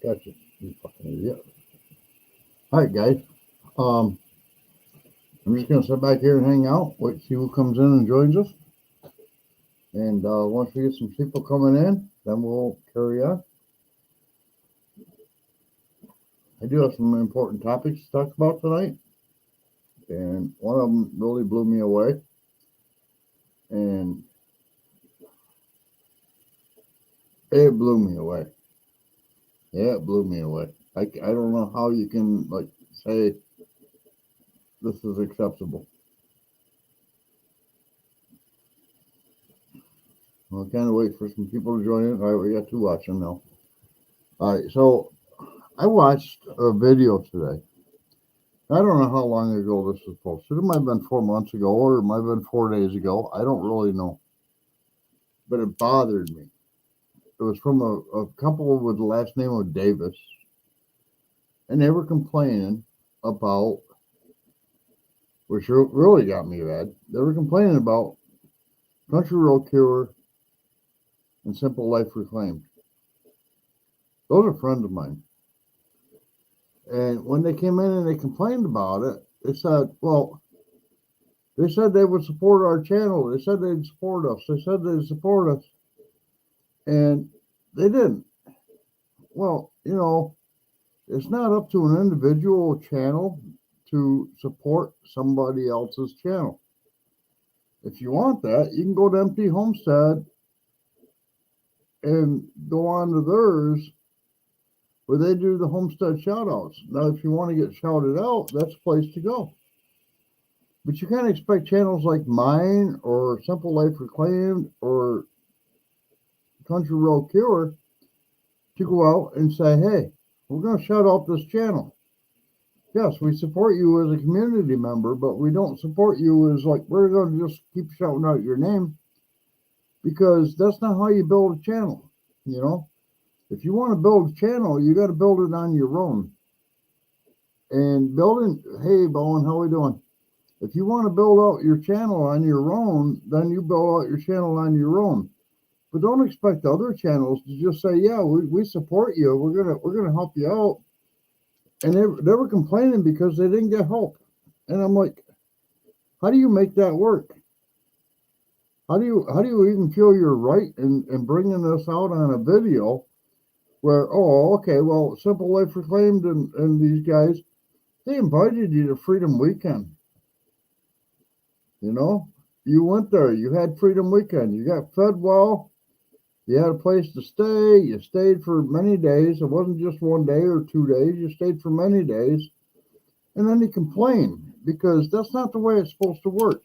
Gotcha. You fucking idiot. All right, guys. Um, I'm just gonna sit back here and hang out, wait, see who comes in and joins us, and once we get some people coming in, then we'll carry on. I do have some important topics to talk about tonight, and one of them really blew me away, and it blew me away. Yeah, it blew me away. I don't know how you can like say this is acceptable. I'll kind of wait for some people to join in. All right, we got two watching now. All right, so I watched a video today. I don't know how long ago this was posted. It might have been 4 months ago, or it might have been 4 days ago. I don't really know. But it bothered me. It was from a couple with the last name of Davis. And they were complaining about, which really got me mad. They were complaining about Country Road Cure and Simple Life Reclaimed. Those are friends of mine. And when they came in and they complained about it, they said, well, they said they would support our channel. They said they'd support us. They said they'd support us. And they didn't. Well, you know, it's not up to an individual channel to support somebody else's channel. If you want that, you can go to Empty Homestead and go on to theirs where they do the Homestead shout outs. Now, if you want to get shouted out, that's a place to go. But you can't expect channels like mine or Simple Life Reclaimed or Country Road Cure to go out and say, hey, we're going to shout out this channel. Yes, we support you as a community member, but we don't support you as like, we're going to just keep shouting out your name, because that's not how you build a channel. You know, if you want to build a channel, you got to build it on your own. And building, hey, Bowen, how we doing? If you want to build out your channel on your own, then you build out your channel on your own. But don't expect other channels to just say, yeah, we support you. We're gonna help you out. And they were complaining because they didn't get help. And I'm like, how do you make that work? How do you even feel you're right in bringing this out on a video where, oh, okay, well, Simple Life Reclaimed and these guys, they invited you to Freedom Weekend. You know, you went there, you had Freedom Weekend, you got fed well, you had a place to stay, you stayed for many days. It wasn't just 1 day or 2 days, you stayed for many days. And then you complain because that's not the way it's supposed to work.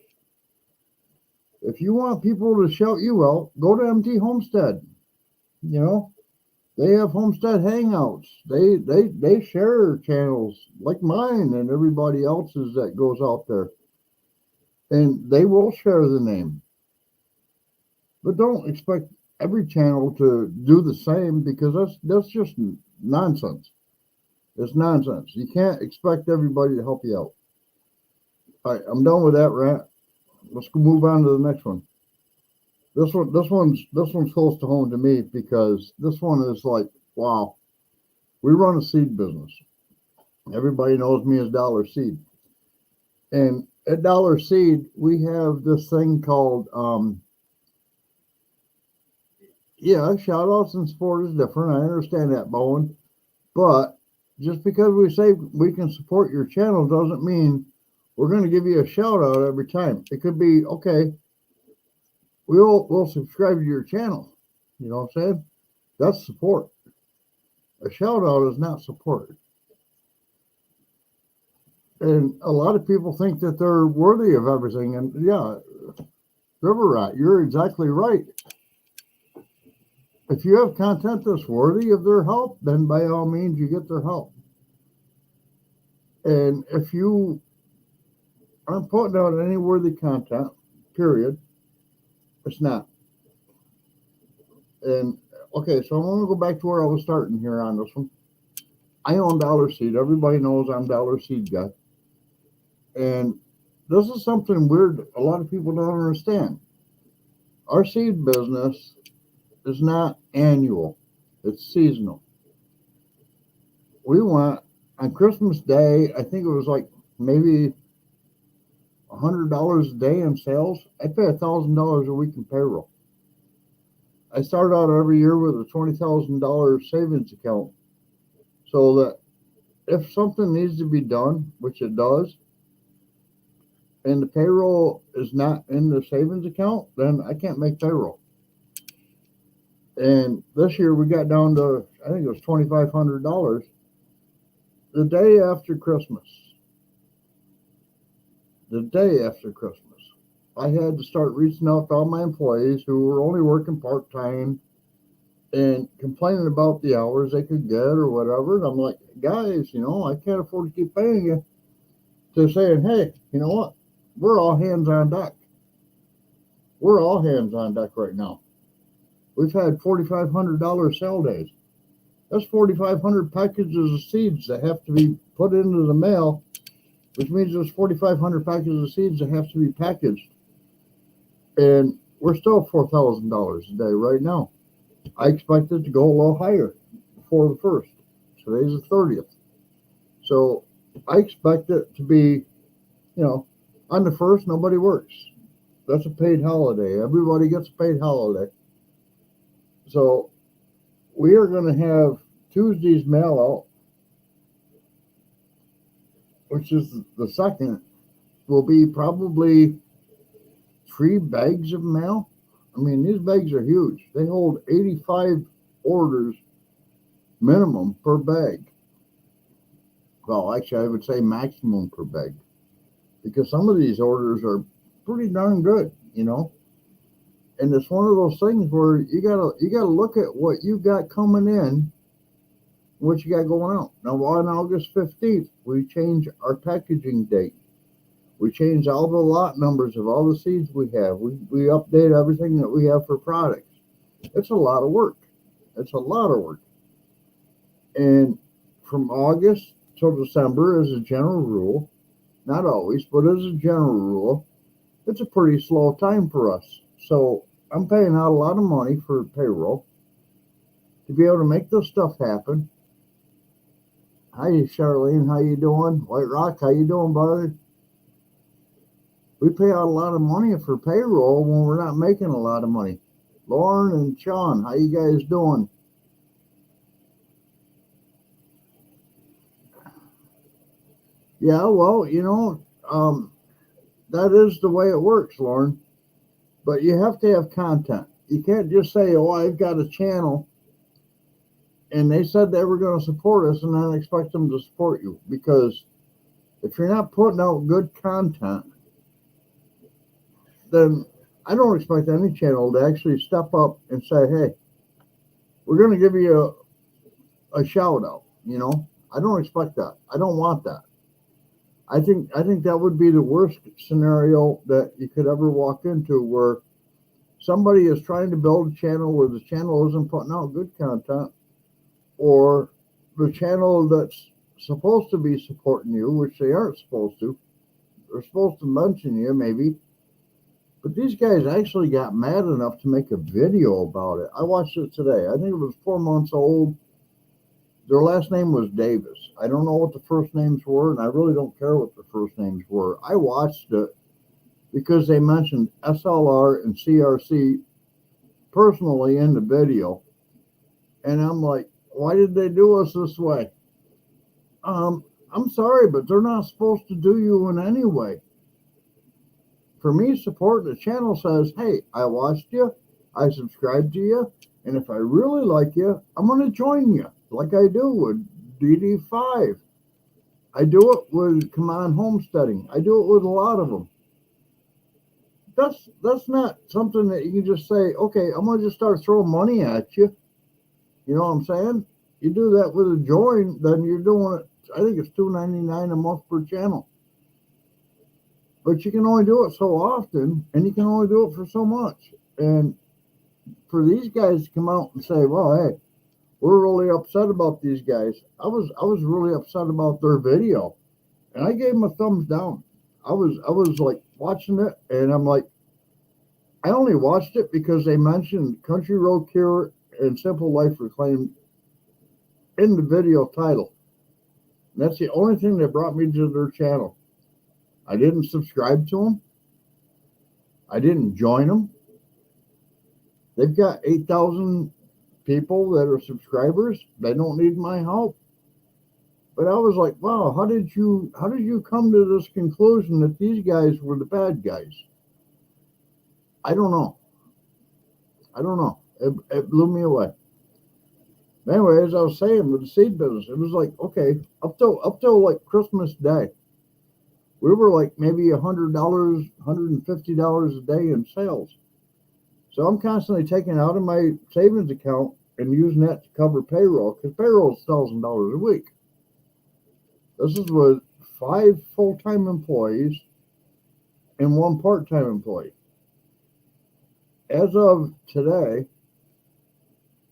If you want people to shout you out, go to Empty Homestead. You know, they have Homestead Hangouts. They share channels like mine and everybody else's that goes out there. And they will share the name. But don't expect every channel to do the same, because that's just nonsense. It's nonsense. You can't expect everybody to help you out. All right, I'm done with that rant. Let's go move on to the next one. This one's close to home to me, because this one is like, wow. We run a seed business. Everybody knows me as Dollar Seed. And at Dollar Seed, we have this thing called shout outs and support is different. I understand that, Bowen. But just because we say we can support your channel doesn't mean we're going to give you a shout out every time. It could be, okay, we'll subscribe to your channel. You know what I'm saying? That's support. A shout out is not support. And a lot of people think that they're worthy of everything. And yeah, River Rat, you're exactly right. If you have content that's worthy of their help, then by all means you get their help. And if you aren't putting out any worthy content, period, it's not. And okay, so I'm going to go back to where I was starting here on this one. I own Dollar Seed. Everybody knows I'm Dollar Seed guy. And this is something weird a lot of people don't understand. Our seed business is not annual, it's seasonal. we went on Christmas Day. I think it was like maybe $100 a day in sales. I pay $1,000 a week in payroll. I start out every year with a $20,000 savings account, so that if something needs to be done, which it does, and the payroll is not in the savings account, then I can't make payroll. And this year we got down to, I think it was $2,500 the day after Christmas. The day after Christmas, I had to start reaching out to all my employees who were only working part-time and complaining about the hours they could get or whatever. And I'm like, guys, I can't afford to keep paying you. To saying, hey, you know what? We're all hands on deck. We're all hands on deck right now. We've had $4,500 sale days. That's 4,500 packages of seeds that have to be put into the mail, which means there's 4,500 packages of seeds that have to be packaged. And we're still $4,000 a day right now. I expect it to go a little higher before the 1st. Today's the 30th. So I expect it to be, on the 1st, nobody works. That's a paid holiday. Everybody gets a paid holiday. So we are going to have Tuesday's mail out, which is the 2nd, will be probably 3 bags of mail. I mean, these bags are huge. They hold 85 orders minimum per bag. Well, actually, I would say maximum per bag, because some of these orders are pretty darn good, And it's one of those things where you gotta look at what you got coming in, what you got going out. Now, on August 15th, we change our packaging date. We change all the lot numbers of all the seeds we have. We update everything that we have for products. It's a lot of work. It's a lot of work. And from August till December, as a general rule, not always, but as a general rule, it's a pretty slow time for us. So I'm paying out a lot of money for payroll to be able to make this stuff happen. Hi, Charlene. How you doing? White Rock, how you doing, buddy? We pay out a lot of money for payroll when we're not making a lot of money. Lauren and Sean, how you guys doing? Yeah, well, that is the way it works, Lauren. But you have to have content. You can't just say, oh, I've got a channel and they said they were going to support us and then expect them to support you. Because if you're not putting out good content, then I don't expect any channel to actually step up and say, hey, we're going to give you a shout out. I don't expect that. I don't want that. I think that would be the worst scenario that you could ever walk into, where somebody is trying to build a channel where the channel isn't putting out good content, or the channel that's supposed to be supporting you, which they aren't supposed to. They're supposed to mention you, maybe. But these guys actually got mad enough to make a video about it. I watched it today. I think it was 4 months old. Their last name was Davis. I don't know what the first names were, and I really don't care what the first names were. I watched it because they mentioned SLR and CRC personally in the video. And I'm like, why did they do us this way? I'm sorry, but they're not supposed to do you in any way. For me, support the channel says, hey, I watched you, I subscribed to you, and if I really like you, I'm going to join you, like I do with DD5. I do it with Come On Homesteading. I do it with a lot of them. That's not something that you can just say, okay, I'm going to just start throwing money at you. You know what I'm saying? You do that with a join, then you're doing it, I think it's $2.99 a month per channel. But you can only do it so often, and you can only do it for so much. And for these guys to come out and say, well, hey, we're really upset about these guys. I was really upset about their video, and I gave them a thumbs down. I was like watching it, and I'm like, I only watched it because they mentioned Country Road Cure and Simple Life Reclaimed in the video title. That's the only thing that brought me to their channel. I didn't subscribe to them. I didn't join them. They've got 8,000 people that are subscribers. They don't need my help. But I was like, wow, how did you come to this conclusion that these guys were the bad guys? I don't know. It blew me away. Anyway, as I was saying with the seed business, it was like, okay, up till like Christmas Day, we were like maybe $100, $150 a day in sales. So I'm constantly taking out of my savings account and using that to cover payroll, because payroll is $1,000 a week. This is with 5 full-time employees and 1 part-time employee. As of today,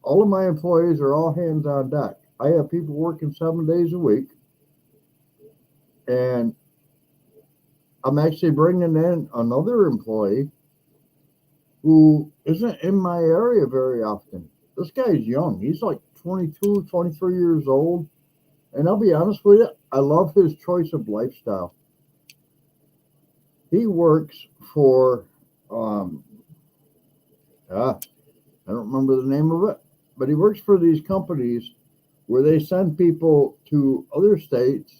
all of my employees are all hands on deck. I have people working 7 days a week, and I'm actually bringing in another employee who isn't in my area very often. This guy's young. He's like 22, 23 years old. And I'll be honest with you, I love his choice of lifestyle. He works for, I don't remember the name of it, but he works for these companies where they send people to other states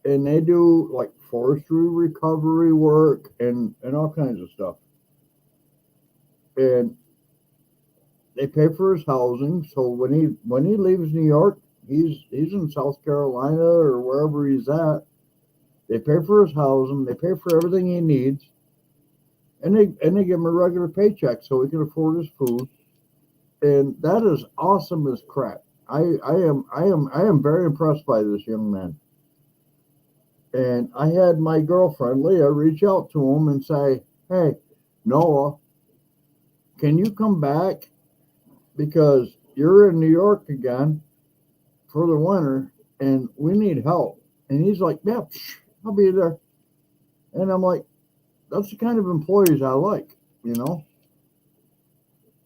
and they do like forestry recovery work and all kinds of stuff. And they pay for his housing. So when he leaves New York, he's in South Carolina or wherever he's at. They pay for his housing. They pay for everything he needs, and they give him a regular paycheck so he can afford his food. And that is awesome as crap. I am very impressed by this young man. And I had my girlfriend Leah reach out to him and say, "Hey, Noah, can you come back, because you're in New York again for the winter and we need help?" And he's like, "Yeah, I'll be there." And I'm like, that's the kind of employees I like, you know.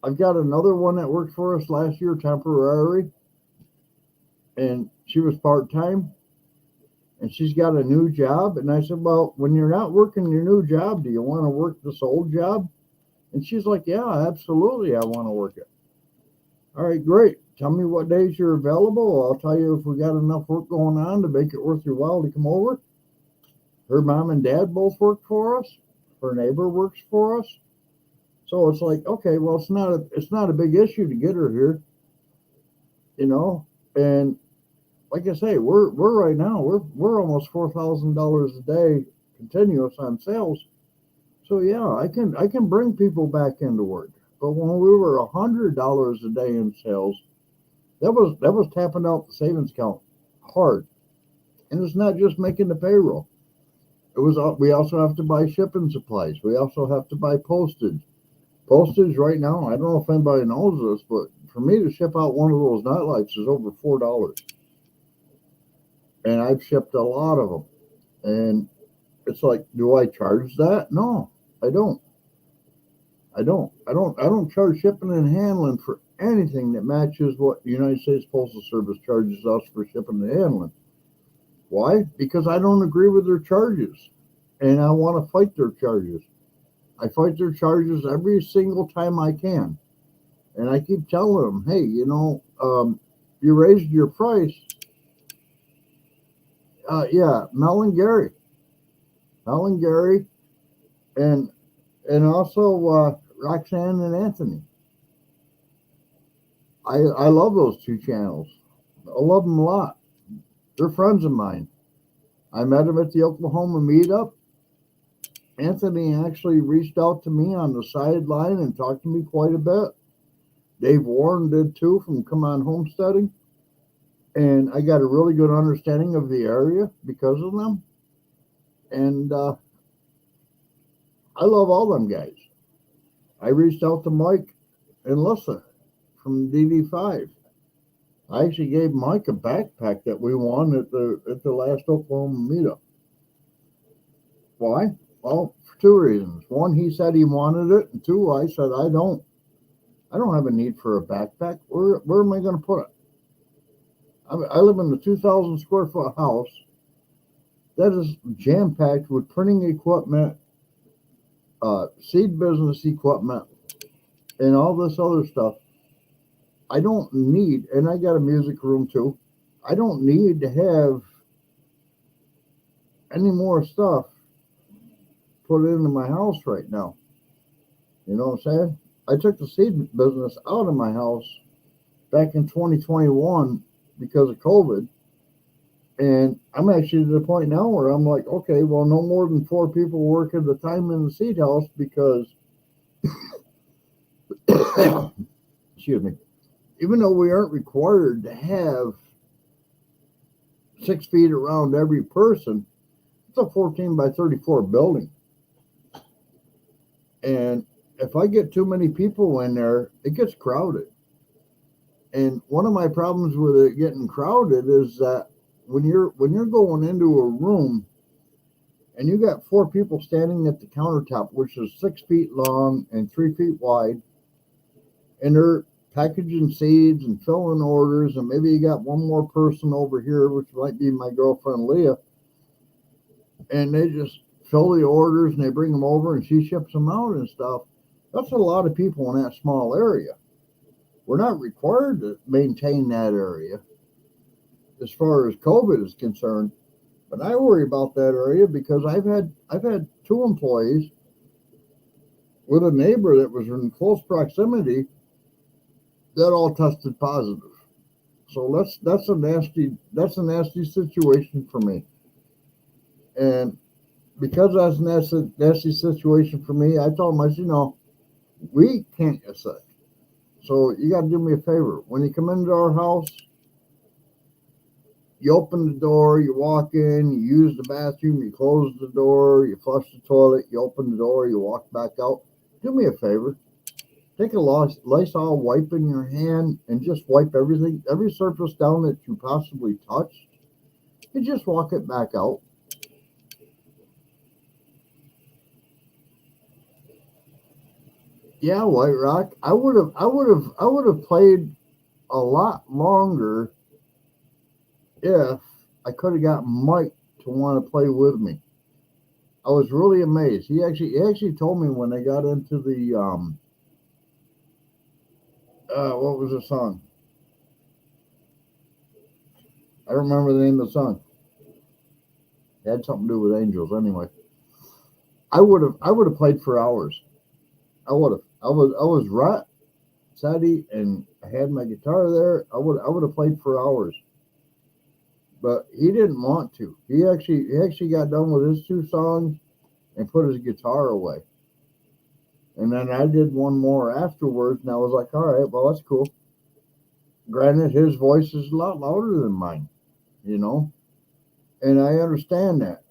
I've got another one that worked for us last year temporary, and she was part-time, and she's got a new job. And I said, well, when you're not working your new job, do you want to work this old job? And she's like, yeah, absolutely, I want to work it. All right, great. Tell me what days you're available. I'll tell you if we got enough work going on to make it worth your while to come over. Her mom and dad both work for us. Her neighbor works for us. So it's like, okay, well, it's not a big issue to get her here, you know. And like I say, we're right now we're almost $4,000 a day continuous on sales. So yeah, I can bring people back into work. But when we were $100 a day in sales, that was tapping out the savings account hard. And it's not just making the payroll. We also have to buy shipping supplies. We also have to buy postage. Postage right now, I don't know if anybody knows this, but for me to ship out one of those nightlights is over $4. And I've shipped a lot of them. And it's like, do I charge that? No, I don't. I don't charge shipping and handling for anything that matches what the United States Postal Service charges us for shipping and handling. Why? Because I don't agree with their charges, and I want to fight their charges. I fight their charges every single time I can. And I keep telling them, hey, you raised your price. Yeah, Mel and Gary, and also Roxanne and Anthony. I love those 2 channels. I love them a lot. They're friends of mine. I met them at the Oklahoma meetup. Anthony actually reached out to me on the sideline and talked to me quite a bit. Dave Warren did too, from Come On Homesteading. And I got a really good understanding of the area because of them. And I love all them guys. I reached out to Mike and Lissa from DD5. I actually gave Mike a backpack that we won at the last Oklahoma meetup. Why? Well, for 2 reasons. One, he said he wanted it, and 2, I said I don't have a need for a backpack. Where am I going to put it? I live in a 2,000 square foot house that is jam packed with printing equipment, seed business equipment, and all this other stuff. I don't need, and I got a music room too. I don't need to have any more stuff put into my house right now. You know what I'm saying? I took the seed business out of my house back in 2021 because of COVID. And I'm actually to the point now where I'm like, okay, well, no more than 4 people work at a time in the seed house because, excuse me, even though we aren't required to have 6 feet around every person, it's a 14 by 34 building. And if I get too many people in there, it gets crowded. And one of my problems with it getting crowded is that when you're going into a room and you got 4 people standing at the countertop, which is 6 feet long and 3 feet wide, and they're packaging seeds and filling orders, and maybe you got one more person over here, which might be my girlfriend Leah, and they just fill the orders and they bring them over and she ships them out and stuff. That's a lot of people in that small area. We're not required to maintain that area as far as COVID is concerned, but I worry about that area because I've had 2 employees with a neighbor that was in close proximity that all tested positive. So that's a nasty situation for me. And because that's a nasty situation for me, I told him, I said, we can't get sick. So you got to do me a favor. When you come into our house, you open the door, you walk in, you use the bathroom, you close the door, you flush the toilet, you open the door, you walk back out. Do me a favor. Take a Lysol wipe in your hand and just wipe everything, every surface down that you possibly touched, and just walk it back out. Yeah, White Rock. I would have played a lot longer if I could have got Mike to want to play with me. I was really amazed. He actually told me when they got into the what was the song? I don't remember the name of the song. It had something to do with angels anyway. I would have played for hours. I would have. I was right, steady, and I had my guitar there. I would have played for hours. But he didn't want to. He actually got done with his 2 songs and put his guitar away. And then I did one more afterwards, and I was like, all right, well, that's cool. Granted, his voice is a lot louder than mine, you know, and I understand that.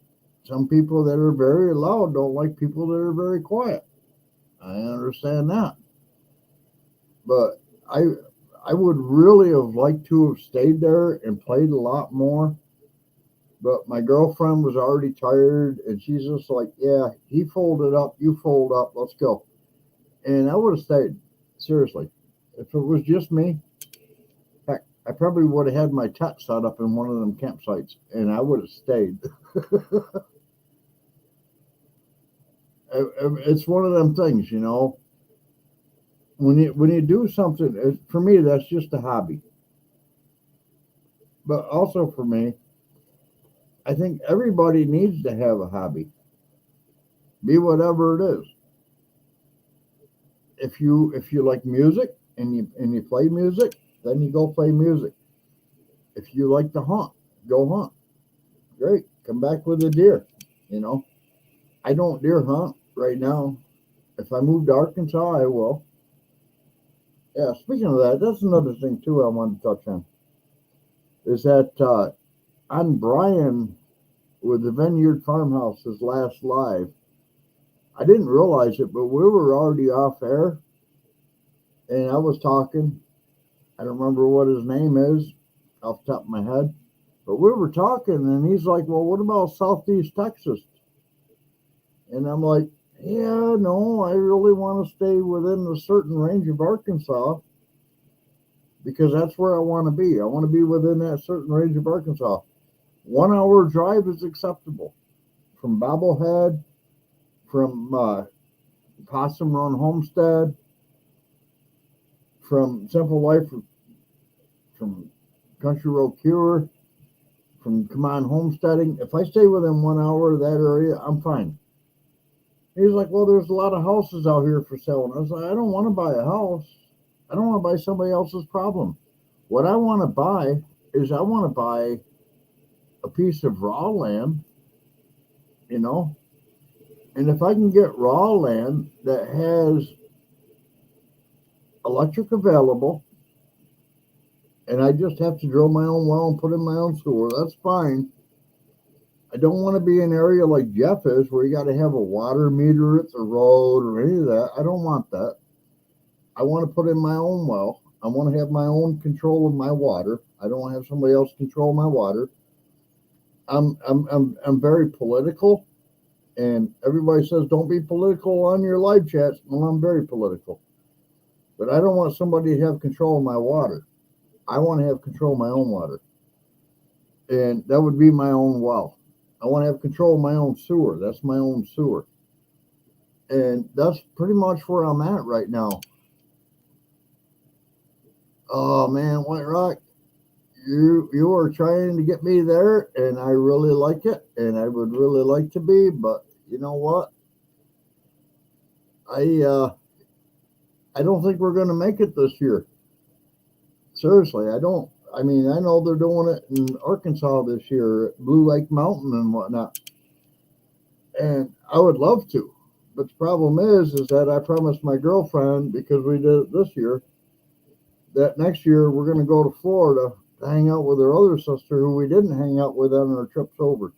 Some people that are very loud don't like people that are very quiet. I understand that. But I would really have liked to have stayed there and played a lot more. But my girlfriend was already tired, and she's just like, yeah, he folded up, you fold up, let's go. And I would have stayed, seriously. If it was just me, heck, I probably would have had my tent set up in one of them campsites, and I would have stayed. It's one of them things, When you do something, for me, that's just a hobby. But also for me, I think everybody needs to have a hobby, be whatever it is. If you like music and you play music, then you go play music. If you like to hunt, go hunt. Great, come back with a deer. You know, I don't deer hunt right now. If I move to Arkansas, I will. Yeah, speaking of that, that's another thing too I wanted to touch on. Is that on Brian with the Vineyard Farmhouse's last live, I didn't realize it, but we were already off air, and I was talking. I don't remember what his name is off the top of my head, but we were talking, and he's like, "Well, what about Southeast Texas?" And I'm like, "Yeah, no, I really want to stay within a certain range of Arkansas." because that's where I want to be. I want to be within that certain range of Arkansas. 1 hour drive is acceptable from Bobblehead, from Possum Run Homestead, from Simple Life, from Country Road Cure, from Come On Homesteading. If I stay within 1 hour of that area, I'm fine. He's like, well, there's a lot of houses out here for sale. And I was like, I don't want to buy a house. I don't want to buy somebody else's problem. What I want to buy is I want to buy a piece of raw land, you know, and if I can get raw land that has electric available, and I just have to drill my own well and put in my own sewer, that's fine. I don't want to be in an area like Jeff is, where you got to have a water meter at the road or any of that. I don't want that. I want to put in my own well. I want to have my own control of my water. I don't want to have somebody else control my water. I'm very political, and everybody says don't be political on your live chats. Well, I'm very political, but I don't want somebody to have control of my water. I want to have control of my own water, and that would be my own well. I want to have control of my own sewer. That's my own sewer. And that's pretty much where I'm at right now. Oh man, White Rock, you are trying to get me there, and I really like it, and I would really like to be, but you know what? I don't think we're going to make it this year. Seriously, I don't. I mean, I know they're doing it in Arkansas this year at Blue Lake Mountain and whatnot, and I would love to. But the problem is that I promised my girlfriend, because we did it this year, that next year we're going to go to Florida to hang out with her other sister, who we didn't hang out with on our trips over.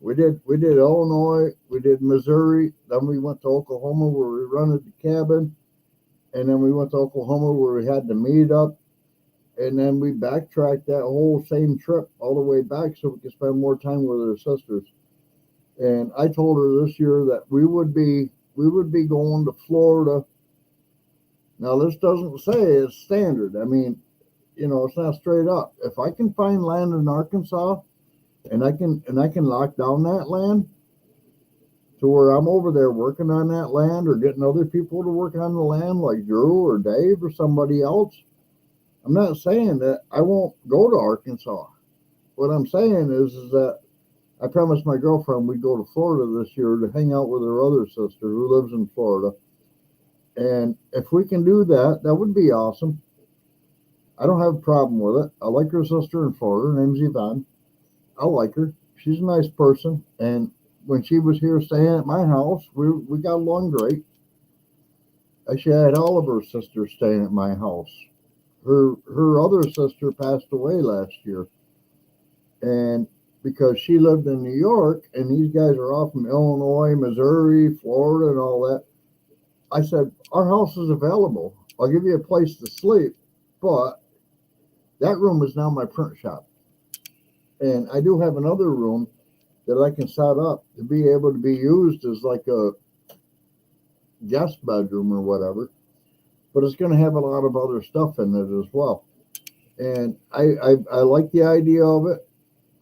We did Illinois, we did Missouri, then we went to Oklahoma where we rented the cabin, and then we went to Oklahoma where we had the meet up. And then we backtracked that whole same trip all the way back so we could spend more time with her sisters. And I told her this year that we would be going to Florida. Now this doesn't say it's standard. I mean, you know, it's not straight up. If I can find land in Arkansas and I can lock down that land to where I'm over there working on that land, or getting other people to work on the land like Drew or Dave or somebody else, I'm not saying that I won't go to Arkansas. What I'm saying is that I promised my girlfriend we'd go to Florida this year to hang out with her other sister who lives in Florida. And if we can do that, that would be awesome. I don't have a problem with it. I like her sister in Florida. Her name's Yvonne. I like her. She's a nice person. And when she was here staying at my house, we got along great. She had all of her sisters staying at my house. Her other sister passed away last year, and because she lived in New York and these guys are all from Illinois, Missouri, Florida, and all that, I said, our house is available. I'll give you a place to sleep, but that room is now my print shop, and I do have another room that I can set up to be able to be used as like a guest bedroom or whatever. But it's going to have a lot of other stuff in it as well. And I like the idea of it.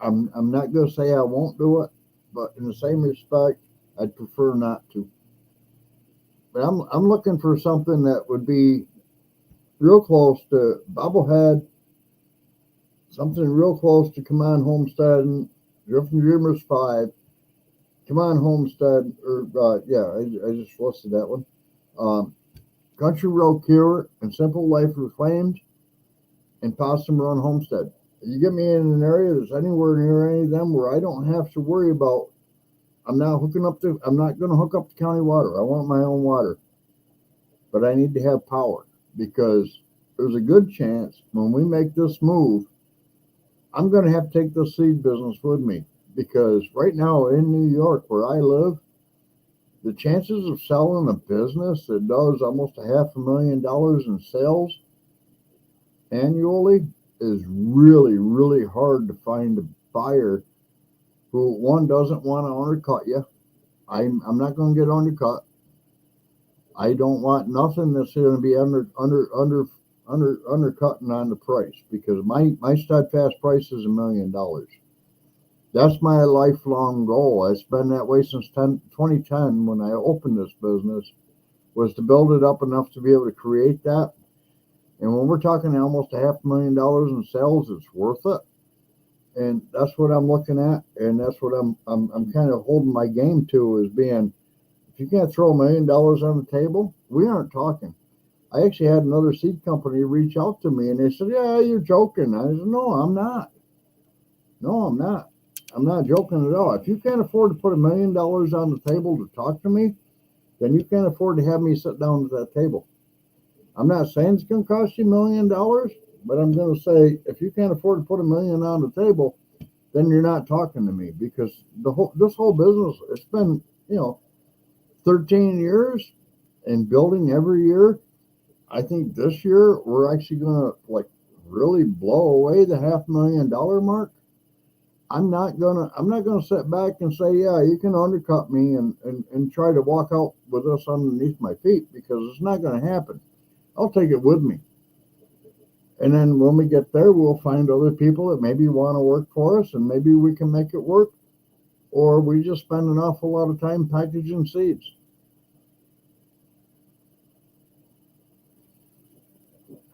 I'm not going to say I won't do it, but in the same respect, I'd prefer not to. But I'm looking for something that would be real close to Bobblehead, something real close to Come On Homestead, Drifting Dreamers 5, Come On Homestead, or I just listed that one. Country Road Cure and Simple Life Reclaimed, and Possum Run Homestead. You get me in an area that's anywhere near any of them where I don't have to worry about, I'm not going to hook up to county water. I want my own water. But I need to have power, because there's a good chance when we make this move, I'm going to have to take this seed business with me, because right now in New York where I live, the chances of selling a business that does almost $500,000 in sales annually is really, really hard to find a buyer who, one, doesn't want to undercut you. I'm not going to get undercut. I don't want nothing that's going to be under undercutting on the price because my steadfast price is $1 million. That's my lifelong goal. It's been that way since 2010 when I opened this business, was to build it up enough to be able to create that. And when we're talking almost $500,000 in sales, it's worth it. And that's what I'm looking at, and that's what I'm kind of holding my game to, is being, if you can't throw $1 million on the table, we aren't talking. I actually had another seed company reach out to me, and they said, "Yeah, you're joking." I said, "No, I'm not. No, I'm not. I'm not joking at all. If you can't afford to put $1 million on the table to talk to me, then you can't afford to have me sit down at that table. I'm not saying it's going to cost you $1 million, but I'm going to say, if you can't afford to put $1 million on the table, then you're not talking to me, because this whole business, it's been, 13 years and building every year. I think this year we're actually going to really blow away the $500,000 mark. I'm not gonna sit back and say, yeah, you can undercut me and try to walk out with us underneath my feet, because it's not going to happen. I'll take it with me. And then when we get there, we'll find other people that maybe want to work for us, and maybe we can make it work, or we just spend an awful lot of time packaging seeds.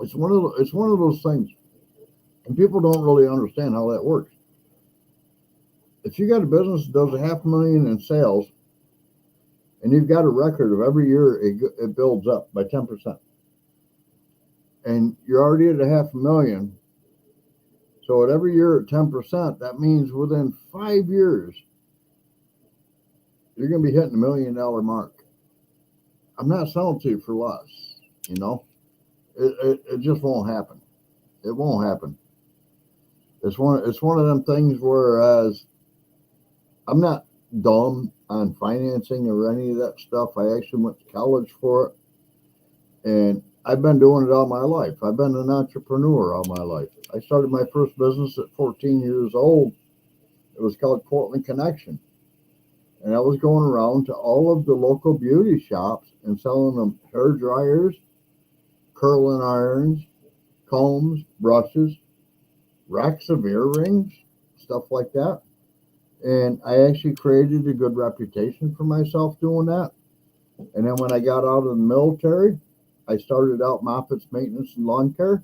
It's one of those things, and people don't really understand how that works. If you got a business that does $500,000 in sales, and you've got a record of every year it builds up by 10%, and you're already at $500,000, so at every year at 10%, that means within 5 years you're going to be hitting $1 million mark. I'm not selling to you for less. It just won't happen. It won't happen. It's one of them things, whereas I'm not dumb on financing or any of that stuff. I actually went to college for it, and I've been doing it all my life. I've been an entrepreneur all my life. I started my first business at 14 years old. It was called Portland Connection. And I was going around to all of the local beauty shops and selling them hair dryers, curling irons, combs, brushes, racks of earrings, stuff like that. And I actually created a good reputation for myself doing that. And then when I got out of the military, I started out Moffitt's Maintenance and Lawn Care.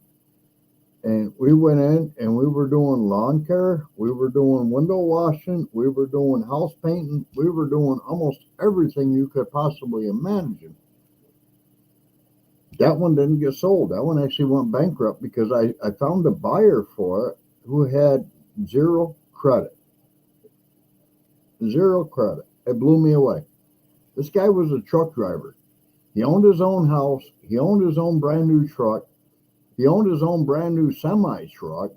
And we went in and we were doing lawn care, we were doing window washing, we were doing house painting, we were doing almost everything you could possibly imagine. That one didn't get sold. That one actually went bankrupt because I found a buyer for it who had zero credit. Zero credit. It blew me away. This guy was a truck driver. He owned his own house. He owned his own brand new truck. He owned his own brand new semi truck,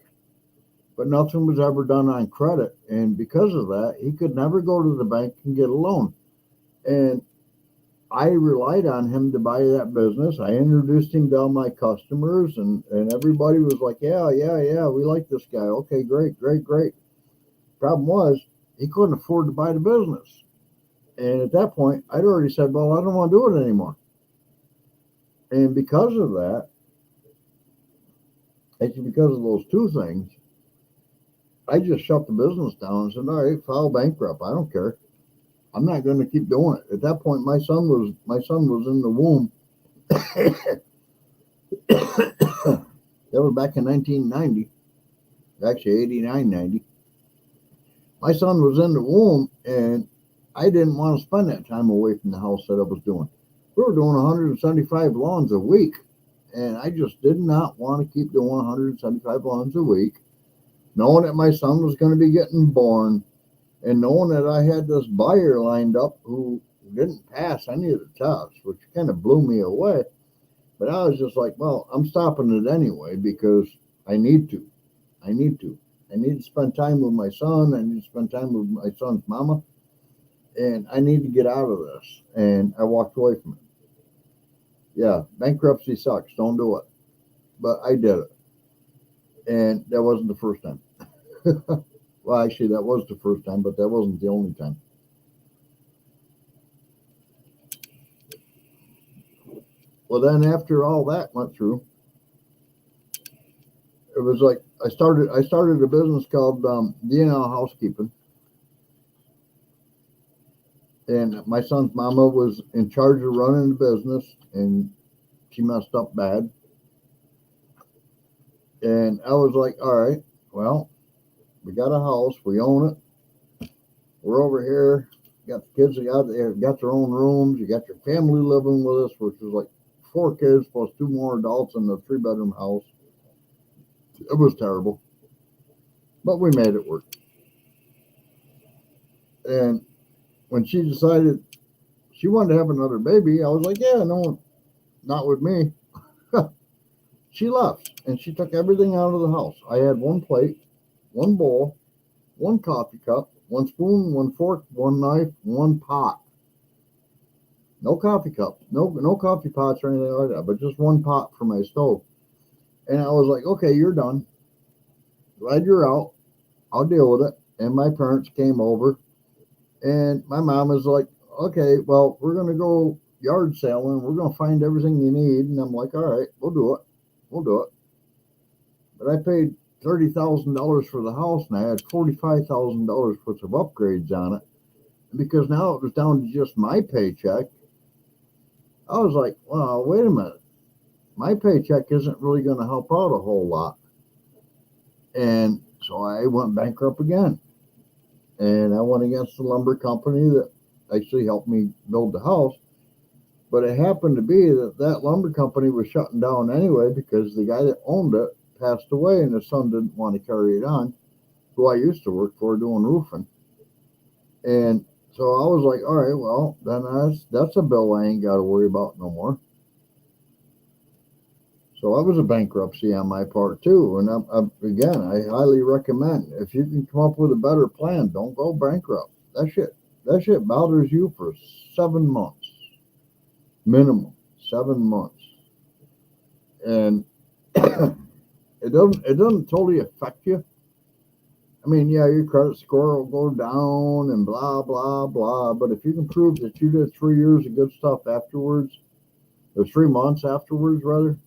but nothing was ever done on credit. And because of that, he could never go to the bank and get a loan. And I relied on him to buy that business. I introduced him to all my customers, and everybody was like, yeah, we like this guy. Okay, great. Problem was, he couldn't afford to buy the business. And at that point, I'd already said, well, I don't want to do it anymore. And because of that, actually, because of those two things, I just shut the business down and said, all right, file bankrupt. I don't care. I'm not going to keep doing it. At that point, my son was in the womb. That was back in 1990, actually 89, 90. My son was in the womb, and I didn't want to spend that time away from the house that I was doing. We were doing 175 lawns a week. And I just did not want to keep doing 175 lawns a week, knowing that my son was going to be getting born, and knowing that I had this buyer lined up who didn't pass any of the tests, which kind of blew me away. But I was just like, well, I'm stopping it anyway, because I need to. I need to spend time with my son. I need to spend time with my son's mama. And I need to get out of this. And I walked away from it. Yeah, bankruptcy sucks. Don't do it. But I did it. And that wasn't the first time. Well, actually, that was the first time, but that wasn't the only time. Well, then after all that went through, it was like I started a business called DNL Housekeeping, and my son's mama was in charge of running the business, and she messed up bad. And I was like, all right, well, we got a house, we own it, we're over here, got the kids, got their own rooms, you got your family living with us, which was like 4 kids plus 2 more adults in the 3-bedroom house. It was terrible, but we made it work. And when she decided she wanted to have another baby, I was like, yeah, no, not with me. She left, and she took everything out of the house. I had 1 plate, 1 bowl, 1 coffee cup, 1 spoon, 1 fork, 1 knife, 1 pot. No coffee cups, no coffee pots or anything like that, but just 1 pot for my stove. And I was like, okay, you're done. Glad you're out. I'll deal with it. And my parents came over, and my mom was like, okay, well, we're going to go yard selling. We're going to find everything you need. And I'm like, all right, we'll do it. We'll do it. But I paid $30,000 for the house, and I had $45,000 worth of upgrades on it. And because now it was down to just my paycheck, I was like, well, wait a minute. My paycheck isn't really going to help out a whole lot. And so I went bankrupt again. And I went against the lumber company that actually helped me build the house. But it happened to be that lumber company was shutting down anyway because the guy that owned it passed away, and his son didn't want to carry it on, who I used to work for doing roofing. And so I was like, all right, well, then that's a bill I ain't got to worry about no more. So that was a bankruptcy on my part too. And again, I highly recommend, if you can come up with a better plan, don't go bankrupt. That shit bothers you for 7 months. Minimum 7 months. And it doesn't totally affect you. I mean, yeah, your credit score will go down and blah blah blah. But if you can prove that you did 3 years of good stuff afterwards, or 3 months afterwards, rather.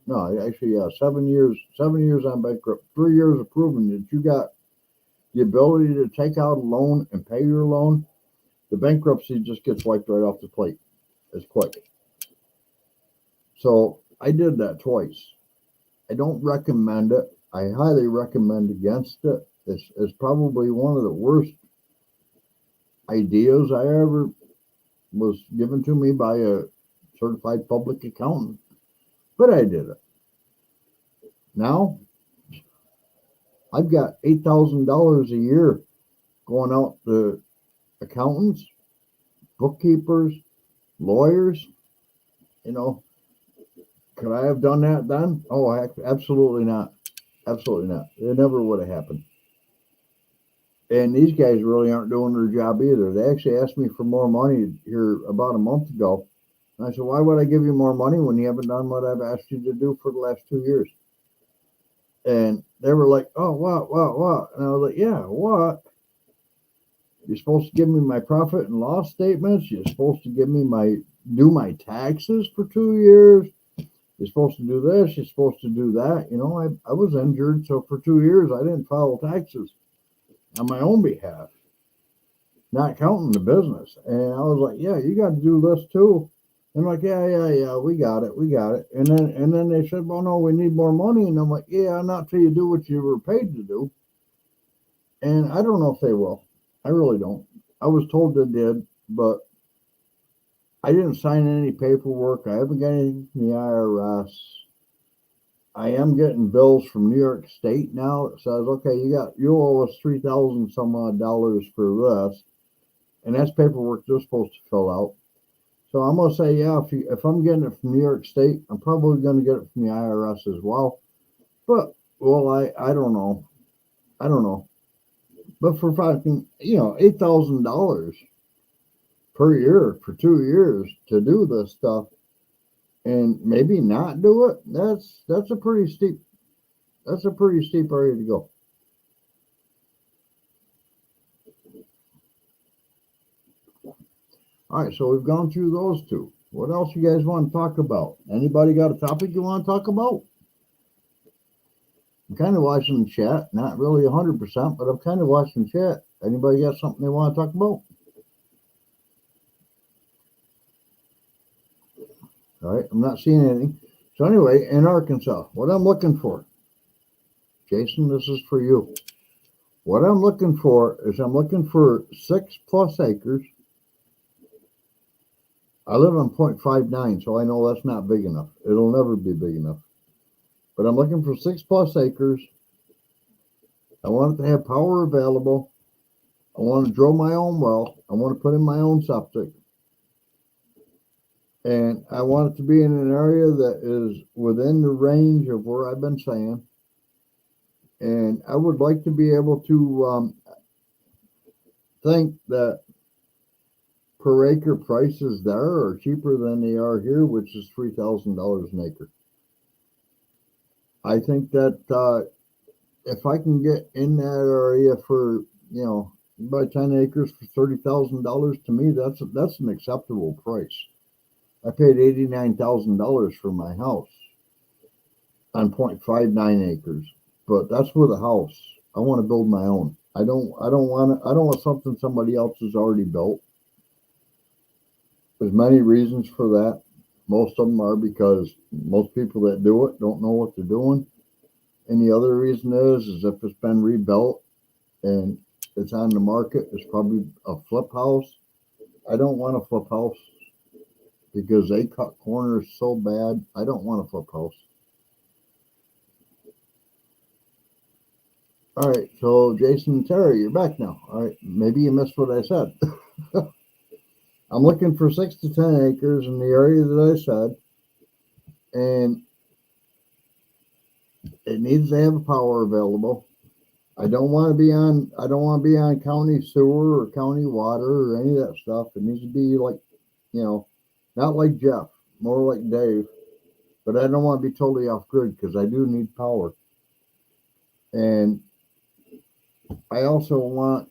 No, actually, yeah, 7 years. 7 years on bankrupt. 3 years of proving that you got the ability to take out a loan and pay your loan. The bankruptcy just gets wiped right off the plate. It's quick. So I did that twice. I don't recommend it. I highly recommend against it. It's probably one of the worst ideas I ever was given to me by a certified public accountant. But I did it. Now I've got $8,000 a year going out to accountants, bookkeepers, lawyers. You know, could I have done that then? Oh, absolutely not. Absolutely not. It never would have happened. And these guys really aren't doing their job either. They actually asked me for more money here about a month ago. And I said, why would I give you more money when you haven't done what I've asked you to do for the last 2 years? And they were like, oh, what? And I was like, yeah, what? You're supposed to give me my profit and loss statements. You're supposed to give me do my taxes for 2 years. You're supposed to do this. You're supposed to do that. You know, I was injured. So for 2 years, I didn't file taxes on my own behalf, not counting the business. And I was like, yeah, you got to do this too. And like, yeah, we got it. And then they said, well, no, we need more money. And I'm like, yeah, not till you do what you were paid to do. And I don't know if they will. I really don't. I was told they did, but I didn't sign any paperwork. I haven't got anything from the IRS. I am getting bills from New York State now that says, okay, you owe us $3,000 some odd dollars for this, and that's paperwork they're supposed to fill out. So I'm gonna say, yeah, if I'm getting it from New York State, I'm probably gonna get it from the IRS as well. But well, I don't know. But for fucking $8,000 per year for 2 years to do this stuff and maybe not do it, that's a pretty steep area to go. All right, so we've gone through those two. What else you guys want to talk about? Anybody got a topic you want to talk about? I'm kind of watching the chat, not really 100%, but I'm kind of watching the chat. Anybody got something they want to talk about? All right, I'm not seeing anything. So anyway, in Arkansas, what I'm looking for, Jason, this is for you. What I'm looking for is I'm looking for 6+ acres. I live on 0.59, so I know that's not big enough. It'll never be big enough. But I'm looking for 6+ acres. I want it to have power available. I want to drill my own well. I want to put in my own septic. And I want it to be in an area that is within the range of where I've been saying. And I would like to be able to think that per acre prices there are cheaper than they are here, which is $3,000 an acre. I think that if I can get in that area for, about 10 acres for $30,000, to me, that's an acceptable price. I paid $89,000 for my house on 0.59 acres, but that's with a house. I want to build my own. I don't want something somebody else has already built. There's many reasons for that. Most of them are because most people that do it don't know what they're doing. And the other reason is if it's been rebuilt and it's on the market, it's probably a flip house. I don't want a flip house because they cut corners so bad. I don't want a flip house. All right, so Jason and Terry, you're back now. All right, maybe you missed what I said. I'm looking for 6 to 10 acres in the area that I said, and it needs to have power available. I don't want to be on county sewer or county water or any of that stuff. It needs to be like, not like Jeff, more like Dave. But I don't want to be totally off grid because I do need power. And I also want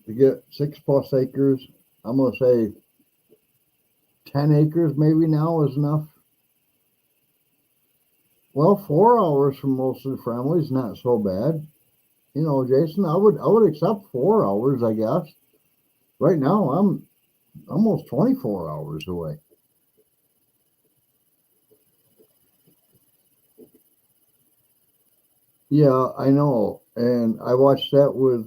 to get 6+ acres. I'm going to say 10 acres maybe now is enough. Well, 4 hours from most of the families, not so bad. Jason, I would accept 4 hours, I guess. Right now, I'm almost 24 hours away. Yeah, I know. And I watched that with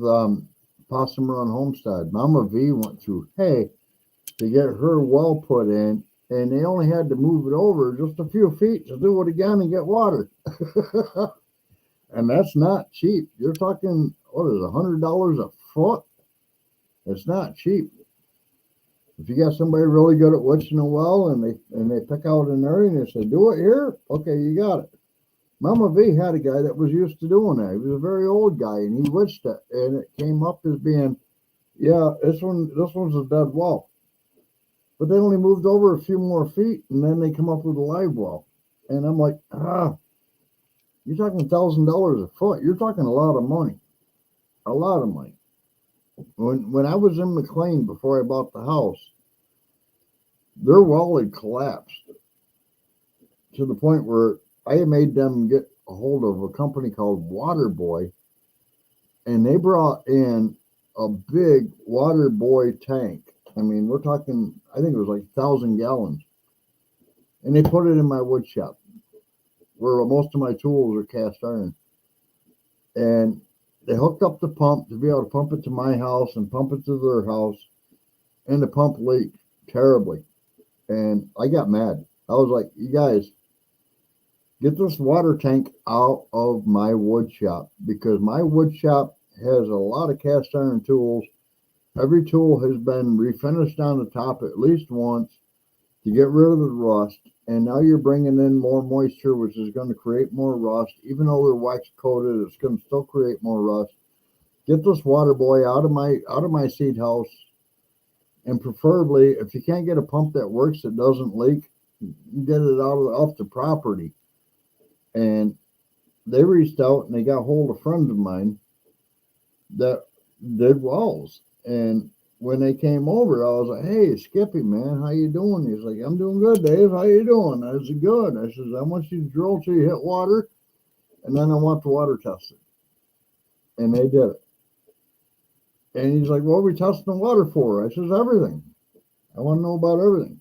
Possum Run Homestead. Mama V went through, to get her well put in, and they only had to move it over just a few feet to do it again and get water. And that's not cheap. You're talking, what is it, $100 a foot? It's not cheap. If you got somebody really good at witching a well and they pick out an area and they say, do it here, okay, you got it. Mama V had a guy that was used to doing that. He was a very old guy and he witched it, and it came up as being, this one's a dead well. But they only moved over a few more feet and then they come up with a live well. And I'm like, you're talking $1,000 a foot. You're talking a lot of money. A lot of money. When I was in McLean before I bought the house, their well had collapsed to the point where I made them get a hold of a company called Waterboy, and they brought in a big Waterboy tank. I mean, we're talking, I think it was like 1,000 gallons. And they put it in my wood shop where most of my tools are cast iron. And they hooked up the pump to be able to pump it to my house and pump it to their house. And the pump leaked terribly. And I got mad. I was like, you guys, get this water tank out of my wood shop, because my wood shop has a lot of cast iron tools. Every tool has been refinished on the top at least once to get rid of the rust. And now you're bringing in more moisture, which is going to create more rust. Even though they're wax coated, it's going to still create more rust. Get this water boy out of my seed house. And preferably, if you can't get a pump that works, that doesn't leak, get it off the property. And they reached out and they got hold of friends of mine that did wells. And when they came over, I was like, hey, Skippy, man, how you doing? He's like, I'm doing good, Dave. How you doing? I said, good. I said, I want you to drill till you hit water, and then I want the water tested. And they did it. And he's like, what are we testing the water for? I says, everything. I want to know about everything.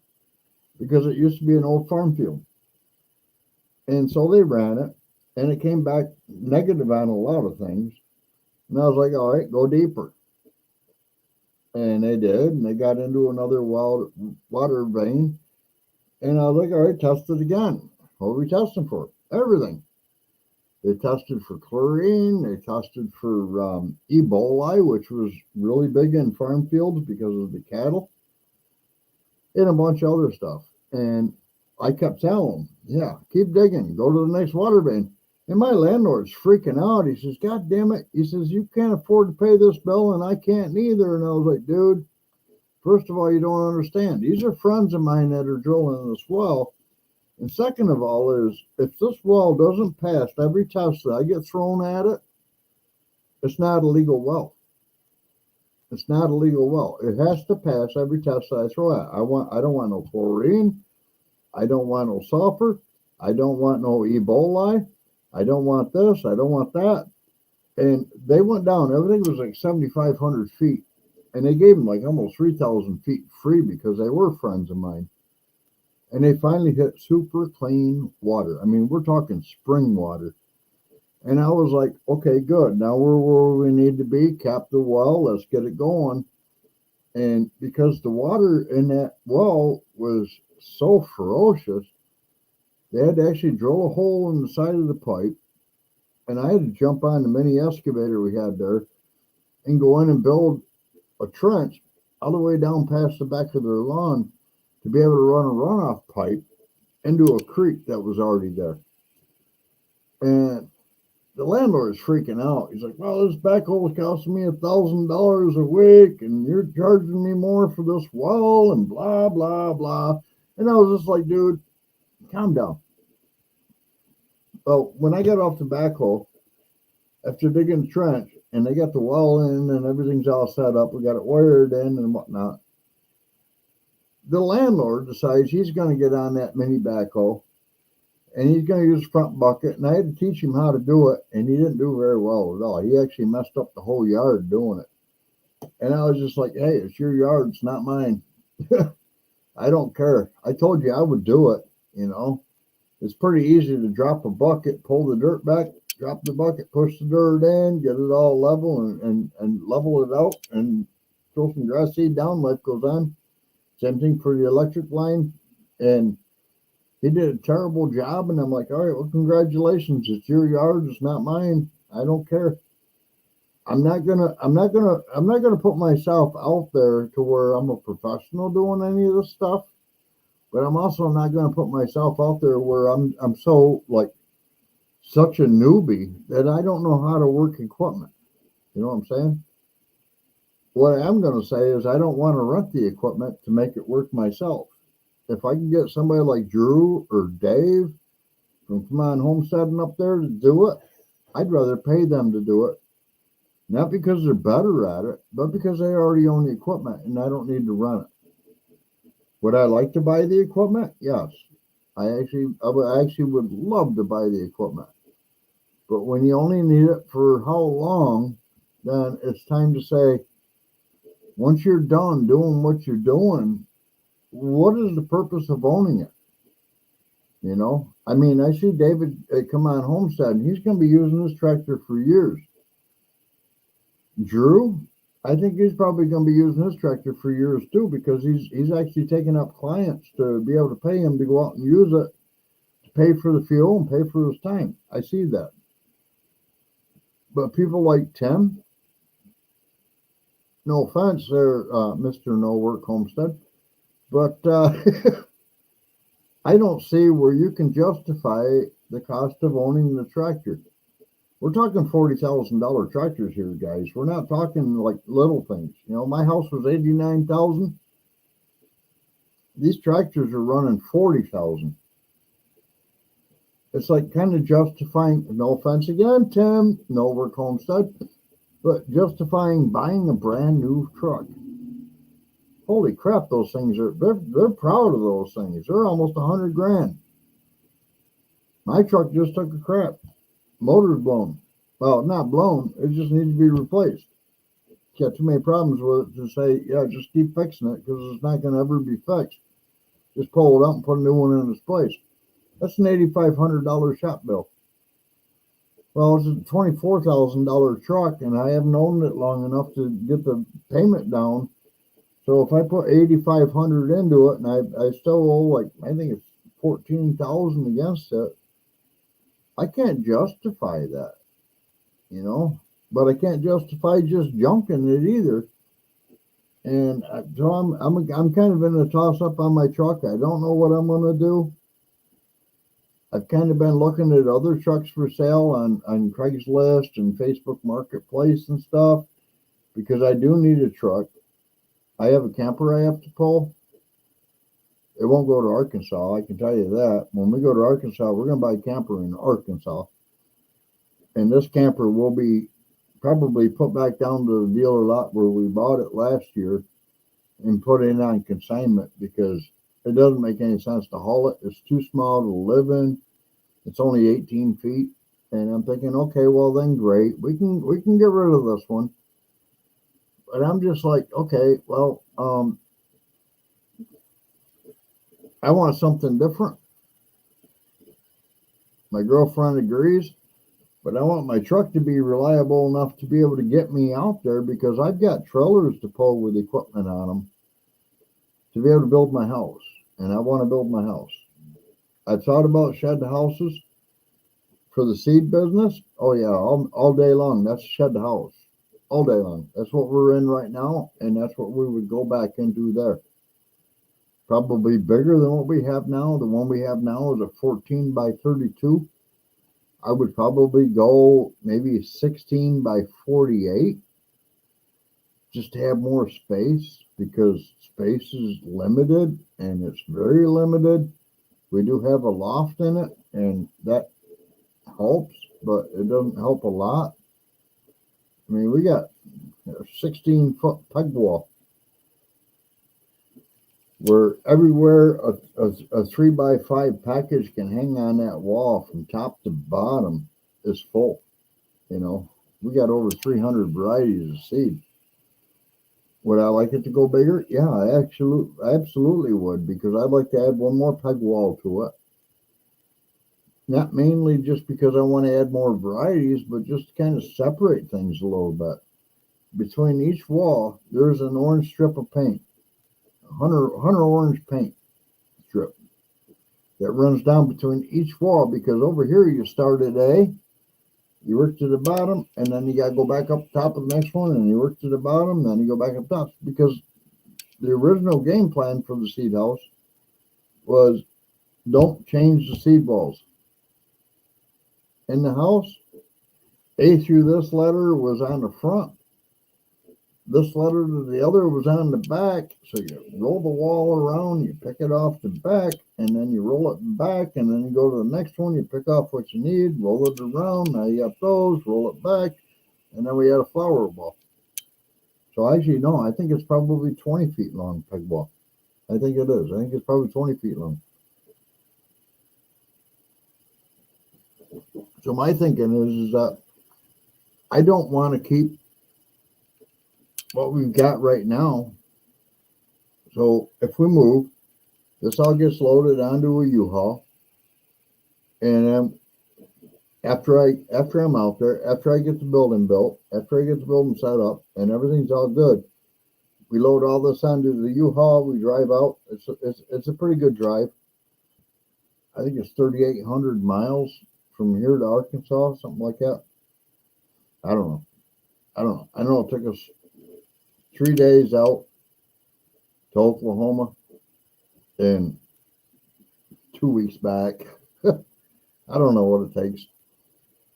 Because it used to be an old farm field. And so they ran it, and it came back negative on a lot of things. And I was like, all right, go deeper. And they did, and they got into another water vein. And I was like, all right, test it again. What are we testing for? Everything. They tested for chlorine. They tested for Ebola, which was really big in farm fields because of the cattle, and a bunch of other stuff. And I kept telling them, yeah, keep digging. Go to the next water vein. And my landlord's freaking out. He says, God damn it. He says, you can't afford to pay this bill, and I can't neither. And I was like, dude, first of all, you don't understand. These are friends of mine that are drilling this well. And second of all is, if this well doesn't pass every test that I get thrown at it, it's not a legal well. It's not a legal well. It has to pass every test that I throw at it. I don't want no chlorine. I don't want no sulfur. I don't want no Ebola. I don't want this. I don't want that. And they went down. Everything was like 7,500 feet. And they gave them like almost 3,000 feet free because they were friends of mine. And they finally hit super clean water. I mean, we're talking spring water. And I was like, okay, good. Now we're where we need to be. Cap the well. Let's get it going. And because the water in that well was so ferocious, they had to actually drill a hole in the side of the pipe. And I had to jump on the mini excavator we had there and go in and build a trench all the way down past the back of their lawn to be able to run a runoff pipe into a creek that was already there. And the landlord is freaking out. He's like, well, this backhoe is costing me $1,000 a week, and you're charging me more for this well, and blah, blah, blah. And I was just like, dude, calm down. Well, when I got off the backhoe, after digging the trench, and they got the well in and everything's all set up, we got it wired in and whatnot, the landlord decides he's going to get on that mini backhoe, and he's going to use the front bucket, and I had to teach him how to do it, and he didn't do very well at all. He actually messed up the whole yard doing it. And I was just like, hey, it's your yard, it's not mine. I don't care. I told you I would do it, you know. It's pretty easy to drop a bucket, pull the dirt back, drop the bucket, push the dirt in, get it all level, and level it out, and throw some grass seed down, life goes on. Same thing for the electric line. And he did a terrible job, and I'm like, all right, well, congratulations. It's your yard, it's not mine. I don't care. I'm not gonna put myself out there to where I'm a professional doing any of this stuff. But I'm also not going to put myself out there where I'm so like such a newbie that I don't know how to work equipment. You know what I'm saying? What I'm going to say is I don't want to rent the equipment to make it work myself. If I can get somebody like Drew or Dave from Come On Homesteading up there to do it, I'd rather pay them to do it. Not because they're better at it, but because they already own the equipment and I don't need to rent it. Would I like to buy the equipment? Yes. I actually would love to buy the equipment. But when you only need it for how long, then it's time to say, once you're done doing what you're doing, what is the purpose of owning it? You know? I mean, I see David Come On Homestead, and he's going to be using this tractor for years. Drew, I think he's probably going to be using his tractor for years too, because he's actually taking up clients to be able to pay him to go out and use it, to pay for the fuel and pay for his time. I see that. But people like Tim, no offense there, Mr. No Work Homestead, but I don't see where you can justify the cost of owning the tractor. We're talking $40,000 tractors here, guys. We're not talking like little things. You know, my house was $89,000. These tractors are running $40,000. It's like kind of justifying, no offense again, Tim, No Work Homestead, but justifying buying a brand new truck. Holy crap, those things they're proud of those things. They're almost $100,000. My truck just took a crap. motor's blown. Well, not blown. It just needs to be replaced. Got too many problems with it to say, yeah, just keep fixing it because it's not going to ever be fixed. Just pull it out and put a new one in its place. That's an $8,500 shop bill. Well, it's a $24,000 truck, and I haven't owned it long enough to get the payment down. So if I put $8,500 into it, and I still owe, like, I think it's $14,000 against it, I can't justify that, you know. But I can't justify just junking it either. And so I'm kind of in a toss up on my truck. I don't know what I'm going to do. I've kind of been looking at other trucks for sale on Craigslist and Facebook Marketplace and stuff because I do need a truck. I have a camper I have to pull. It won't go to Arkansas, I can tell you that. When we go to Arkansas, we're going to buy a camper in Arkansas. And this camper will be probably put back down to the dealer lot where we bought it last year and put it on consignment because it doesn't make any sense to haul it. It's too small to live in. It's only 18 feet. And I'm thinking, okay, well then great. We can get rid of this one. But I'm just like, okay, well, I want something different. My girlfriend agrees, but I want my truck to be reliable enough to be able to get me out there because I've got trailers to pull with equipment on them to be able to build my house. And I want to build my house. I thought about shed houses for the seed business. Oh yeah, all day long. That's shed house. All day long. That's what we're in right now, and that's what we would go back into there. Probably bigger than what we have now. The one we have now is a 14 by 32. I would probably go maybe 16 by 48 just to have more space because space is limited and it's very limited. We do have a loft in it and that helps, but it doesn't help a lot. I mean, we got a 16-foot peg wall where everywhere a 3 by 5 package can hang on that wall from top to bottom is full. You know, we got over 300 varieties of seed. Would I like it to go bigger? Yeah, I absolutely would because I'd like to add one more peg wall to it. Not mainly just because I want to add more varieties, but just to kind of separate things a little bit. Between each wall, there's an orange strip of paint, 100 orange paint strip that runs down between each wall because over here you start at A, you work to the bottom, and then you got to go back up top of the next one, and you work to the bottom, then you go back up top. Because the original game plan for the seed house was don't change the seed balls. In the house, A through this letter was on the front. This letter to the other was on the back. So you roll the wall around, you pick it off the back, and then you roll it back, and then you go to the next one, you pick off what you need, roll it around. Now you got those, roll it back, and then we had a flower wall. So actually, no, I think it's probably 20 feet long, peg wall. I think it is. I think it's probably 20 feet long. So my thinking is that I don't want to keep what we've got right now. So if we move, this all gets loaded onto a U-Haul. And then after I'm out there, after I get the building built, after I get the building set up and everything's all good, we load all this onto the U-Haul, we drive out. It's a pretty good drive. I think it's 3,800 miles from here to Arkansas, something like that. I don't know. I know it took us 3 days out to Oklahoma and 2 weeks back. I don't know what it takes,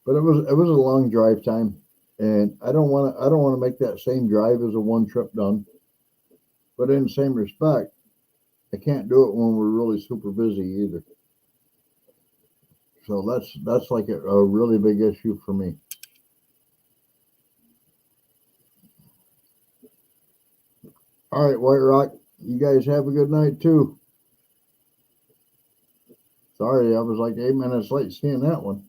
but it was a long drive time, and I don't want to make that same drive as a one trip done. But in the same respect, I can't do it when we're really super busy either. So that's like a really big issue for me. All right, White Rock, you guys have a good night too. Sorry, I was like 8 minutes late seeing that one.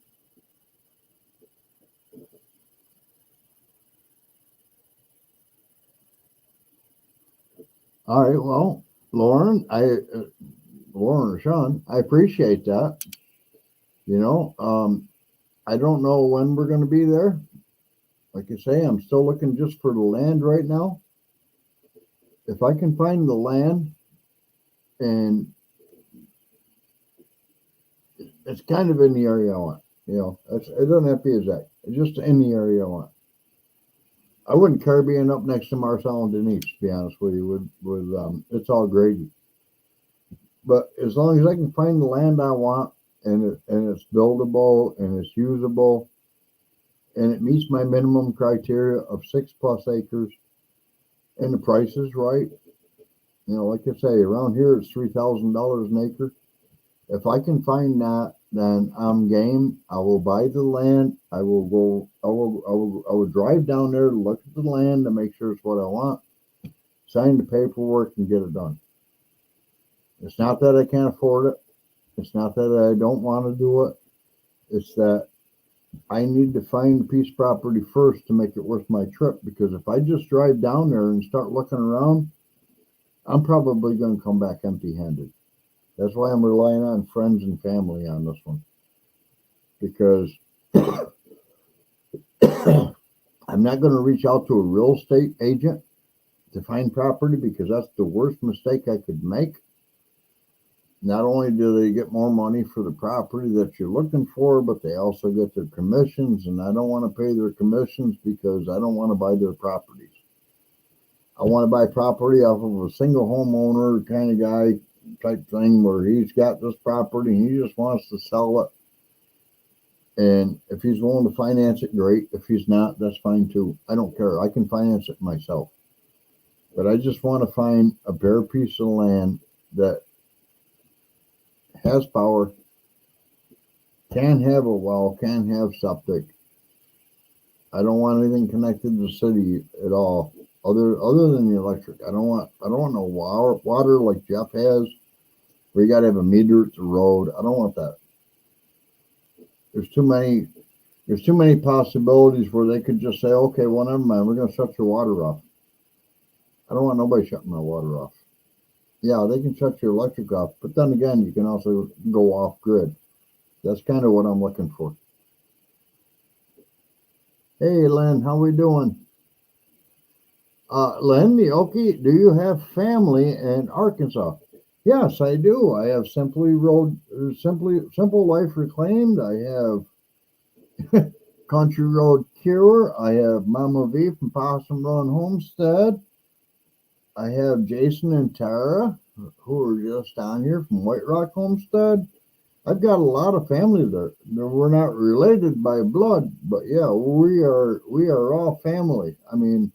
All right. Well, Lauren, Lauren or Sean, I appreciate that. You know, I don't know when we're going to be there. Like I say, I'm still looking just for the land right now. If I can find the land, and it's kind of in the area I want, it doesn't have to be exact. It's just in the area I want. I wouldn't care being up next to Marcel and Denise, to be honest with you. It's all gravy. But as long as I can find the land I want, and it's buildable and it's usable and it meets my minimum criteria of 6+ acres and the price is right, like I say, around here it's $3,000 an acre. If I can find that, then I'm game. I will buy the land. I will go. I will drive down there to look at the land to make sure it's what I want. Sign the paperwork and get it done. It's not that I can't afford it. It's not that I don't want to do it. It's that I need to find a piece of property first to make it worth my trip. Because if I just drive down there and start looking around, I'm probably going to come back empty-handed. That's why I'm relying on friends and family on this one. Because I'm not going to reach out to a real estate agent to find property, because that's the worst mistake I could make. Not only do they get more money for the property that you're looking for, but they also get their commissions, and I don't want to pay their commissions because I don't want to buy their properties. I want to buy property off of a single homeowner kind of guy type thing, where he's got this property and he just wants to sell it. And if he's willing to finance it, great. If he's not, that's fine too. I don't care. I can finance it myself. But I just want to find a bare piece of land that has power, can have a well, can have septic. I don't want anything connected to the city at all, other than the electric. I don't want no water like Jeff has, where you got to have a meter at the road. I don't want that. There's too many possibilities where they could just say, okay, well, never mind, we're going to shut your water off. I don't want nobody shutting my water off. Yeah, they can shut your electric off, but then again, you can also go off grid. That's kind of what I'm looking for. Hey, Len, how we doing? Len, okay, do you have family in Arkansas? Yes, I do. I have Simple Life Reclaimed. I have Country Road Cure. I have Mama V from Possum Run Homestead. I have Jason and Tara, who are just down here from White Rock Homestead. I've got a lot of family there. We're not related by blood, but yeah, we are all family. I mean,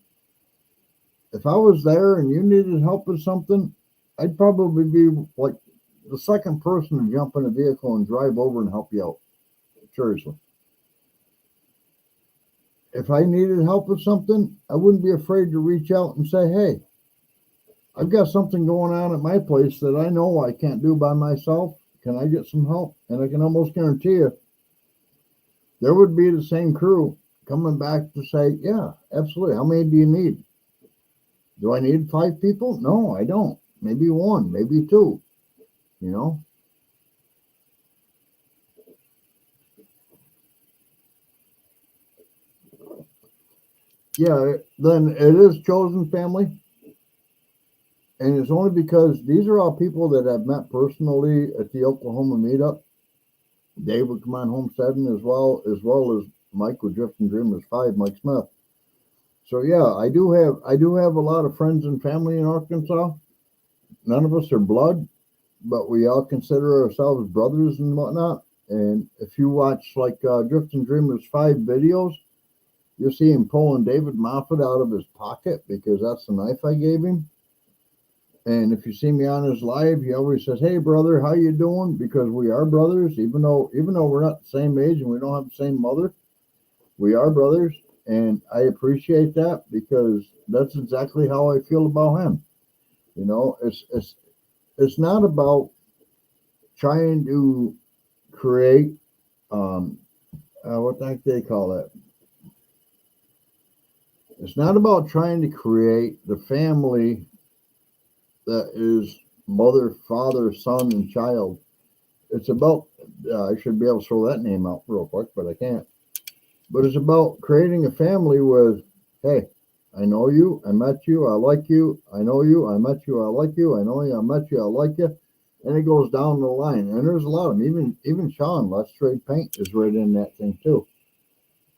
if I was there and you needed help with something, I'd probably be like the second person to jump in a vehicle and drive over and help you out. Seriously. If I needed help with something, I wouldn't be afraid to reach out and say, hey, I've got something going on at my place that I know I can't do by myself. Can I get some help? And I can almost guarantee you there would be the same crew coming back to say, yeah, absolutely. How many do you need? Do I need 5 people? No, I don't. Maybe 1, maybe 2, you know? Yeah, then it is chosen family. And it's only because these are all people that I've met personally at the Oklahoma meetup. Dave would come on homesteading as well as Mike with Drifting Dreamers 5, Mike Smith. So yeah, I do have a lot of friends and family in Arkansas. None of us are blood, but we all consider ourselves brothers and whatnot. And if you watch like Drifting Dreamers 5 videos, you'll see him pulling David Moffat out of his pocket because that's the knife I gave him. And if you see me on his live, he always says, hey, brother, how you doing? Because we are brothers, even though we're not the same age and we don't have the same mother, we are brothers. And I appreciate that because that's exactly how I feel about him. You know, it's not about trying to create, what the heck they call that? It's not about trying to create the family that is mother, father, son, and child. It's about, I should be able to throw that name out real quick, but I can't. But it's about creating a family with, hey, I know you, I met you, I like you, I know you, I met you, I like you, I know you, I met you, I like you. And it goes down the line. And there's a lot of them. Even Sean, Let's Trade Paint, is right in that thing too.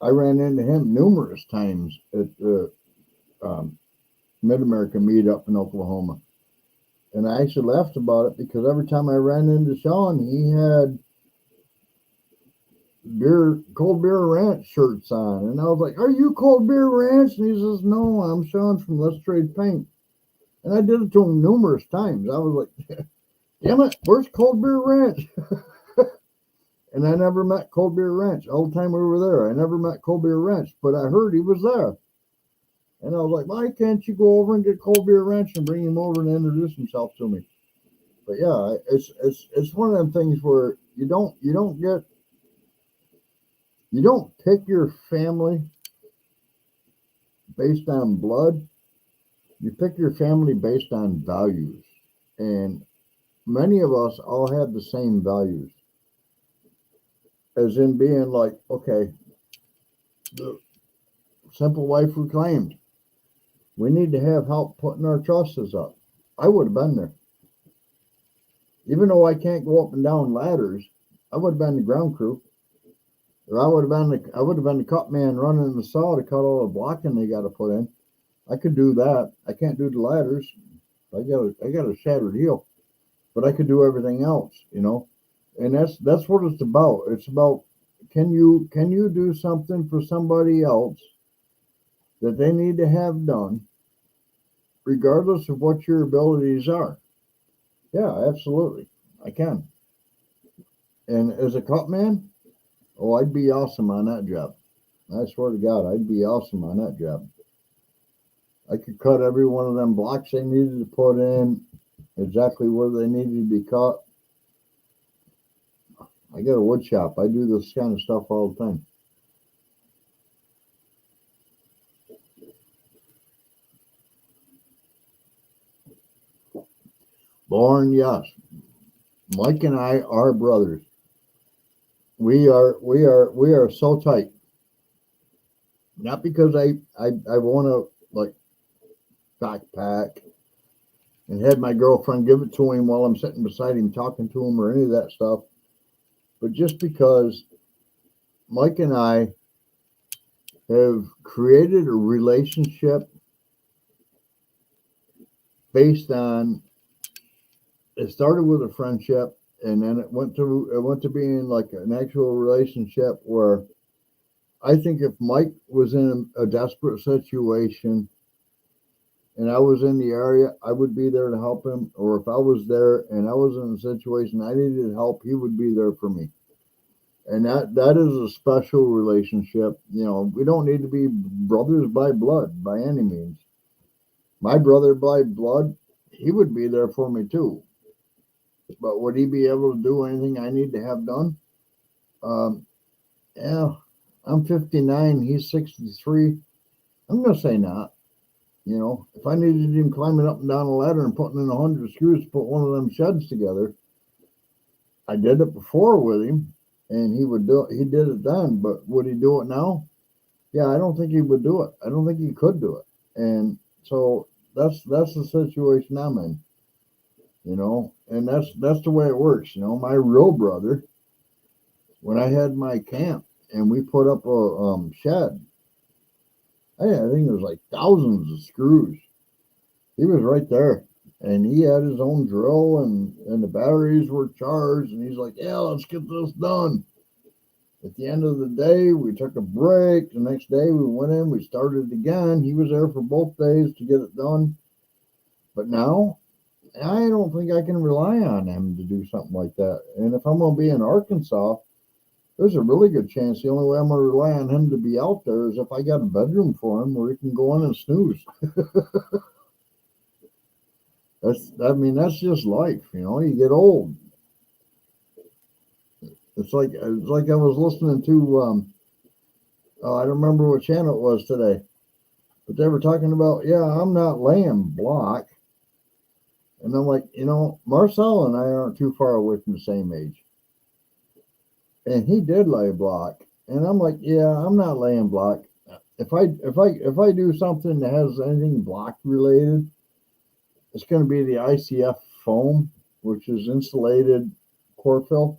I ran into him numerous times at the Mid America meet up in Oklahoma. And I actually laughed about it because every time I ran into Sean, he had Cold Beer Ranch shirts on. And I was like, "Are you Cold Beer Ranch?" And he says, "No, I'm Sean from Let's Trade Paint." And I did it to him numerous times. I was like, "Damn it, where's Cold Beer Ranch?" And I never met Cold Beer Ranch. All the time we were there, I never met Cold Beer Ranch, but I heard he was there. And I was like, "Why can't you go over and get Cold Beer Ranch and bring him over and introduce himself to me?" But yeah, it's one of them things where you don't pick your family based on blood. You pick your family based on values. And many of us all have the same values. As in being like, okay, the simple life reclaimed. We need to have help putting our trusses up. I would have been there. Even though I can't go up and down ladders, I would have been the ground crew. Or I would have been the cut man running the saw to cut all the blocking they got to put in. I could do that. I can't do the ladders. I got a shattered heel, but I could do everything else, you know. And that's what it's about. It's about, can you do something for somebody else that they need to have done, regardless of what your abilities are. Yeah, absolutely, I can. And as a cut man, oh, I'd be awesome on that job. I swear to God, I'd be awesome on that job. I could cut every one of them blocks they needed to put in exactly where they needed to be cut. I got a wood shop. I do this kind of stuff all the time. Born, yes. Mike and I are brothers. We are so tight. Not because I want to like backpack and had my girlfriend give it to him while I'm sitting beside him talking to him or any of that stuff, but just because Mike and I have created a relationship based on, it started with a friendship and then it went to being like an actual relationship where I think if Mike was in a desperate situation and I was in the area, I would be there to help him. Or if I was there and I was in a situation I needed help, he would be there for me. And that is a special relationship. You know, we don't need to be brothers by blood by any means. My brother by blood, he would be there for me too. But would he be able to do anything I need to have done? Um, yeah, I'm 59. He's 63. I'm gonna say not. You know, if I needed him climbing up and down a ladder and putting in 100 screws to put one of them sheds together, I did it before with him, and he would do it. He did it then, but would he do it now? Yeah, I don't think he would do it. I don't think he could do it. And so that's the situation I'm in. You know, and that's the way it works. You know, my real brother, when I had my camp and we put up a shed, I think it was like thousands of screws. He was right there, and he had his own drill, and the batteries were charged, and he's like, "Yeah, let's get this done." At the end of the day, we took a break. The next day, we went in, we started again. He was there for both days to get it done. But now, I don't think I can rely on him to do something like that. And if I'm going to be in Arkansas, there's a really good chance the only way I'm going to rely on him to be out there is if I got a bedroom for him where he can go in and snooze. That's just life, you know. You get old. It's like I was listening to I don't remember what channel it was today, but they were talking about, yeah, I'm not laying block. And I'm like, Marcel and I aren't too far away from the same age. And he did lay block. And I'm like, yeah, I'm not laying block. If I do something that has anything block related, it's going to be the ICF foam, which is insulated core fill.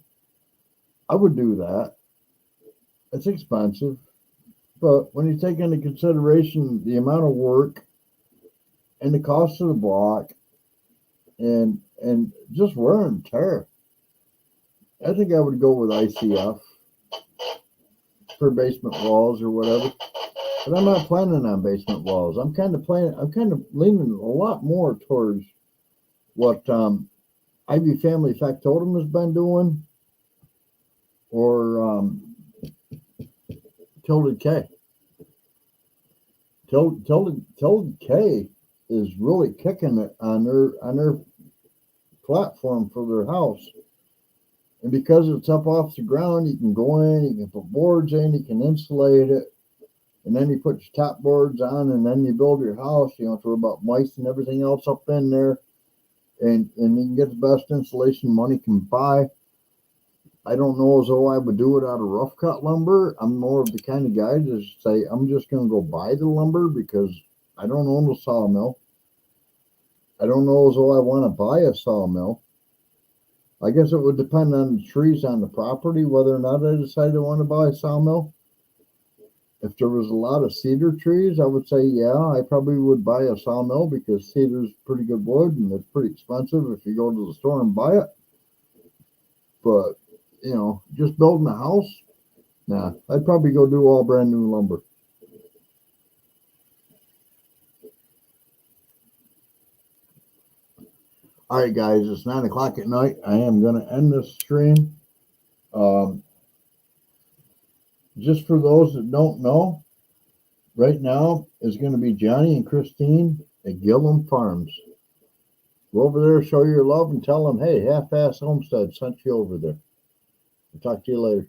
I would do that. It's expensive, but when you take into consideration the amount of work and the cost of the block and just wear and tear, I think I would go with ICF for basement walls or whatever. But I'm not planning on basement walls. I'm kind of leaning a lot more towards what Ivy Family Factotum has been doing, or Tilted K. Tilted K is really kicking it on their platform for their house. And because it's up off the ground, you can go in, you can put boards in, you can insulate it, and then you put your top boards on, and then you build your house. You don't have to worry about mice and everything else up in there, and you can get the best insulation money can buy. I don't know as though I would do it out of rough cut lumber. I'm more of the kind of guy to say I'm just going to go buy the lumber because I don't own a sawmill. I don't know as though I want to buy a sawmill. I guess it would depend on the trees on the property, whether or not I decide I want to buy a sawmill. If there was a lot of cedar trees, I would say, yeah, I probably would buy a sawmill because cedar's pretty good wood and it's pretty expensive if you go to the store and buy it. But, just building a house, nah, I'd probably go do all brand new lumber. All right, guys, it's 9 o'clock at night. I am going to end this stream. Just for those that don't know, right now is going to be Johnny and Christine at Gillum Farms. Go over there, show your love, and tell them, hey, HalfAssed Homestead sent you over there. I'll talk to you later.